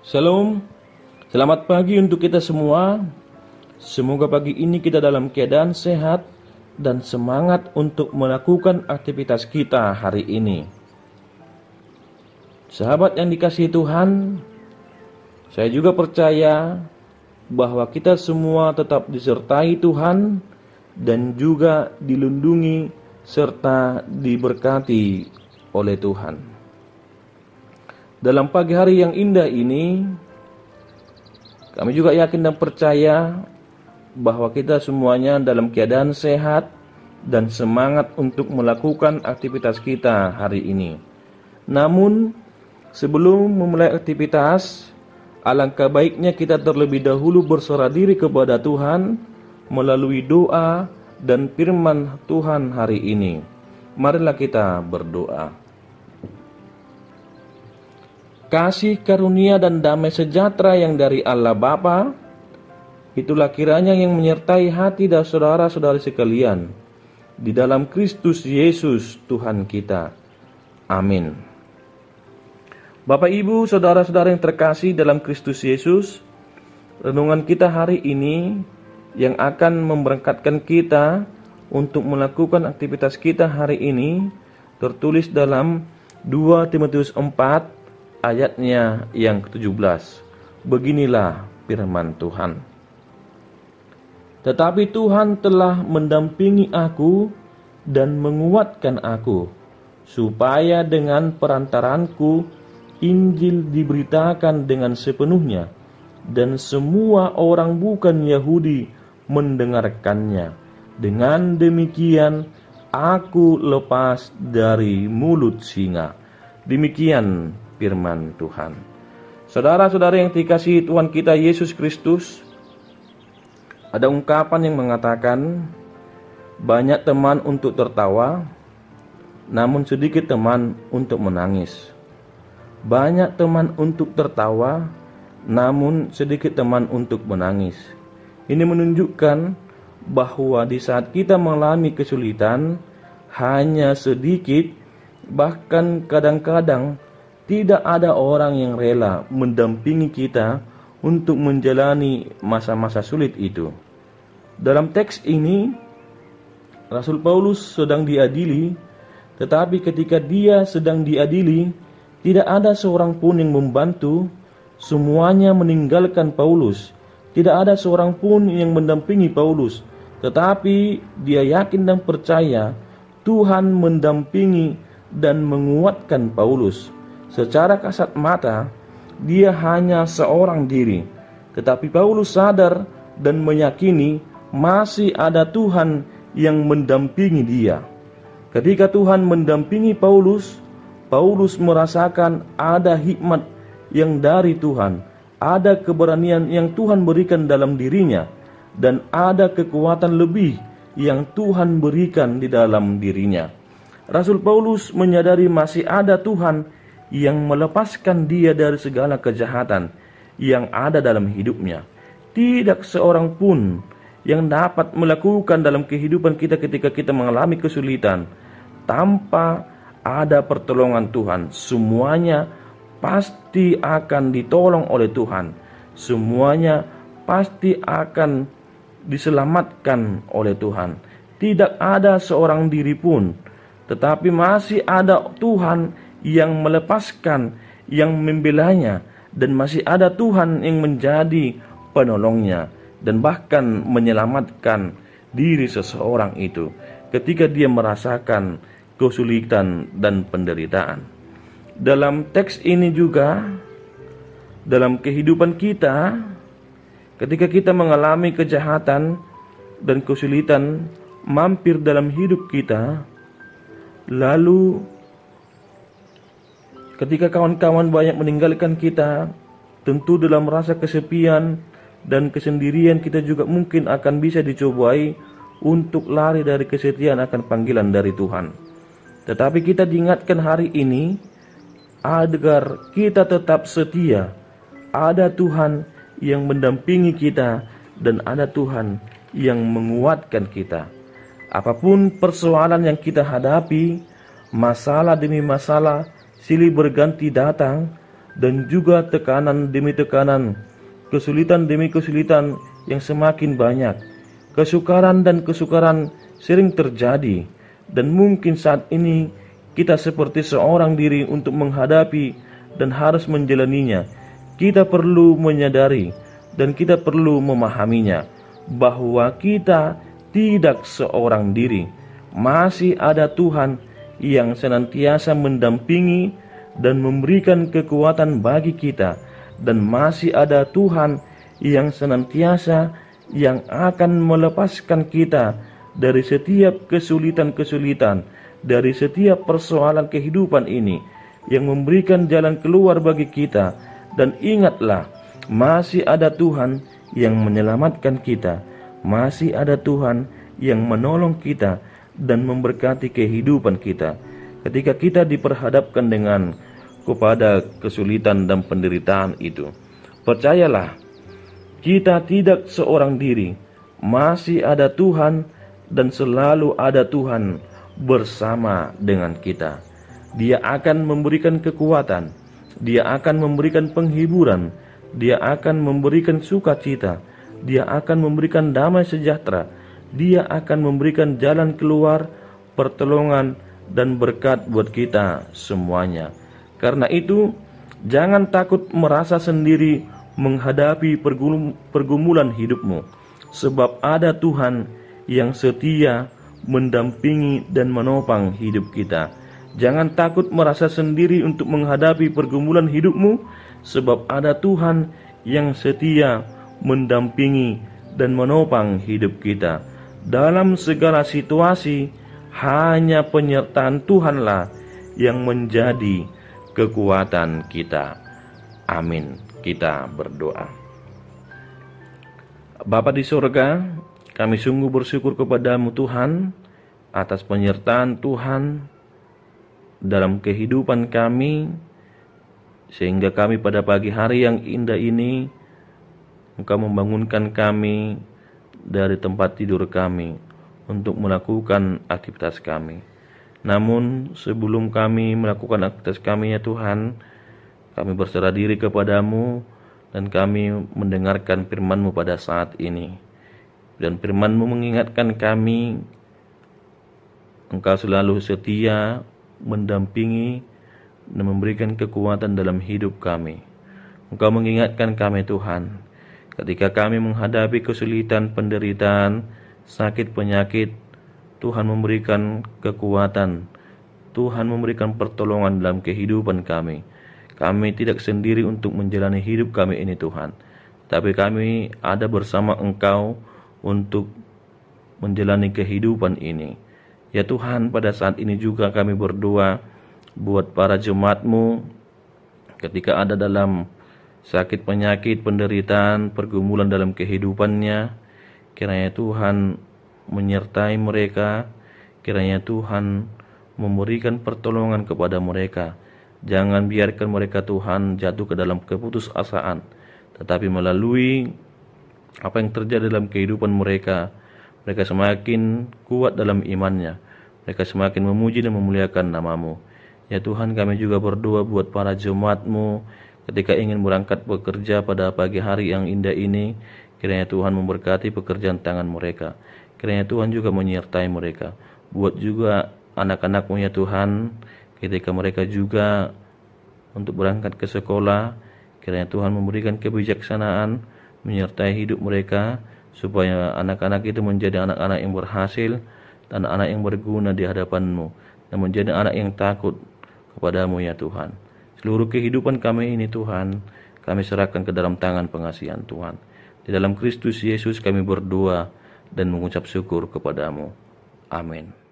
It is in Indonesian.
Shalom, selamat pagi untuk kita semua. Semoga pagi ini kita dalam keadaan sehat dan semangat untuk melakukan aktivitas kita hari ini. Sahabat yang dikasihi Tuhan, saya juga percaya bahwa kita semua tetap disertai Tuhan dan juga dilindungi serta diberkati oleh Tuhan. Dalam pagi hari yang indah ini, kami juga yakin dan percaya bahwa kita semuanya dalam keadaan sehat dan semangat untuk melakukan aktivitas kita hari ini. Namun, sebelum memulai aktivitas, alangkah baiknya kita terlebih dahulu berserah diri kepada Tuhan melalui doa dan firman Tuhan hari ini. Marilah kita berdoa. Kasih karunia dan damai sejahtera yang dari Allah Bapa, itulah kiranya yang menyertai hati dan saudara-saudari sekalian di dalam Kristus Yesus Tuhan kita. Amin. Bapak Ibu, saudara-saudara yang terkasih dalam Kristus Yesus, renungan kita hari ini yang akan memberangkatkan kita untuk melakukan aktivitas kita hari ini tertulis dalam 2 Timotius 4 ayatnya yang ke-17. Beginilah firman Tuhan. Tetapi Tuhan telah mendampingi aku dan menguatkan aku, supaya dengan perantaranku Injil diberitakan dengan sepenuhnya, dan semua orang bukan Yahudi mendengarkannya. Dengan demikian aku lepas dari mulut singa. Demikian firman Tuhan. Saudara-saudara yang dikasihi Tuhan kita Yesus Kristus, ada ungkapan yang mengatakan, banyak teman untuk tertawa, namun sedikit teman untuk menangis. Banyak teman untuk tertawa, namun sedikit teman untuk menangis. Ini menunjukkan bahwa di saat kita mengalami kesulitan, hanya sedikit, bahkan kadang-kadang tidak ada orang yang rela mendampingi kita untuk menjalani masa-masa sulit itu. Dalam teks ini, Rasul Paulus sedang diadili, tetapi ketika dia sedang diadili, tidak ada seorang pun yang membantu. Semuanya meninggalkan Paulus. Tidak ada seorang pun yang mendampingi Paulus, tetapi dia yakin dan percaya Tuhan mendampingi dan menguatkan Paulus. Secara kasat mata, dia hanya seorang diri. Tetapi Paulus sadar dan meyakini masih ada Tuhan yang mendampingi dia. Ketika Tuhan mendampingi Paulus, Paulus merasakan ada hikmat yang dari Tuhan, ada keberanian yang Tuhan berikan dalam dirinya, dan ada kekuatan lebih yang Tuhan berikan di dalam dirinya. Rasul Paulus menyadari masih ada Tuhan yang melepaskan dia dari segala kejahatan yang ada dalam hidupnya. Tidak seorang pun yang dapat melakukan dalam kehidupan kita ketika kita mengalami kesulitan tanpa ada pertolongan Tuhan. Semuanya pasti akan ditolong oleh Tuhan. Semuanya pasti akan diselamatkan oleh Tuhan. Tidak ada seorang diri pun, tetapi masih ada Tuhan yang melepaskan, yang membelanya, dan masih ada Tuhan yang menjadi penolongnya dan bahkan menyelamatkan diri seseorang itu ketika dia merasakan kesulitan dan penderitaan. Dalam teks ini juga, dalam kehidupan kita, ketika kita mengalami kejahatan dan kesulitan mampir dalam hidup kita, lalu ketika kawan-kawan banyak meninggalkan kita, tentu dalam rasa kesepian dan kesendirian kita juga mungkin akan bisa dicobai untuk lari dari kesetiaan akan panggilan dari Tuhan. Tetapi kita diingatkan hari ini agar kita tetap setia. Ada Tuhan yang mendampingi kita dan ada Tuhan yang menguatkan kita. Apapun persoalan yang kita hadapi, masalah demi masalah silih berganti datang, dan juga tekanan demi tekanan, kesulitan demi kesulitan yang semakin banyak. Kesukaran dan kesukaran sering terjadi, dan mungkin saat ini kita seperti seorang diri untuk menghadapi dan harus menjalaninya. Kita perlu menyadari dan kita perlu memahaminya bahwa kita tidak seorang diri. Masih ada Tuhan yang senantiasa mendampingi dan memberikan kekuatan bagi kita, dan masih ada Tuhan yang senantiasa yang akan melepaskan kita dari setiap kesulitan-kesulitan, dari setiap persoalan kehidupan ini, yang memberikan jalan keluar bagi kita. Dan ingatlah, masih ada Tuhan yang menyelamatkan kita, masih ada Tuhan yang menolong kita dan memberkati kehidupan kita. Ketika kita diperhadapkan dengan kepada kesulitan dan penderitaan itu, percayalah, kita tidak seorang diri. Masih ada Tuhan dan selalu ada Tuhan bersama dengan kita. Dia akan memberikan kekuatan, Dia akan memberikan penghiburan, Dia akan memberikan sukacita, Dia akan memberikan damai sejahtera, Dia akan memberikan jalan keluar, pertolongan, dan berkat buat kita semuanya. Karena itu, jangan takut merasa sendiri menghadapi pergumulan hidupmu, sebab ada Tuhan yang setia mendampingi dan menopang hidup kita. Jangan takut merasa sendiri untuk menghadapi pergumulan hidupmu, sebab ada Tuhan yang setia mendampingi dan menopang hidup kita. Dalam segala situasi, hanya penyertaan Tuhanlah yang menjadi kekuatan kita. Amin. Kita berdoa. Bapa di surga, kami sungguh bersyukur kepadamu Tuhan atas penyertaan Tuhan dalam kehidupan kami, sehingga kami pada pagi hari yang indah ini Engkau membangunkan kami dari tempat tidur kami untuk melakukan aktivitas kami. Namun sebelum kami melakukan aktivitas kami ya Tuhan, kami berserah diri kepadamu dan kami mendengarkan firman-Mu pada saat ini. Dan firman-Mu mengingatkan kami, Engkau selalu setia mendampingi dan memberikan kekuatan dalam hidup kami. Engkau mengingatkan kami Tuhan, ketika kami menghadapi kesulitan, penderitaan, sakit, penyakit, Tuhan memberikan kekuatan, Tuhan memberikan pertolongan dalam kehidupan kami. Kami tidak sendiri untuk menjalani hidup kami ini Tuhan, tapi kami ada bersama Engkau untuk menjalani kehidupan ini. Ya Tuhan, pada saat ini juga kami berdoa buat para jemaat-Mu ketika ada dalam sakit, penyakit, penderitaan, pergumulan dalam kehidupannya. Kiranya Tuhan menyertai mereka, kiranya Tuhan memberikan pertolongan kepada mereka. Jangan biarkan mereka Tuhan jatuh ke dalam keputusasaan, tetapi melalui apa yang terjadi dalam kehidupan mereka, mereka semakin kuat dalam imannya, mereka semakin memuji dan memuliakan nama-Mu. Ya Tuhan, kami juga berdoa buat para jemaat-Mu ketika ingin berangkat bekerja pada pagi hari yang indah ini. Kiranya Tuhan memberkati pekerjaan tangan mereka, kiranya Tuhan juga menyertai mereka. Buat juga anak-anak-Mu ya Tuhan, ketika mereka juga untuk berangkat ke sekolah, kiranya Tuhan memberikan kebijaksanaan menyertai hidup mereka, supaya anak-anak itu menjadi anak-anak yang berhasil dan anak yang berguna di hadapan-Mu, dan menjadi anak yang takut kepadamu ya Tuhan. Seluruh kehidupan kami ini Tuhan, kami serahkan ke dalam tangan pengasihan Tuhan. Di dalam Kristus Yesus kami berdoa dan mengucap syukur kepadamu. Amin.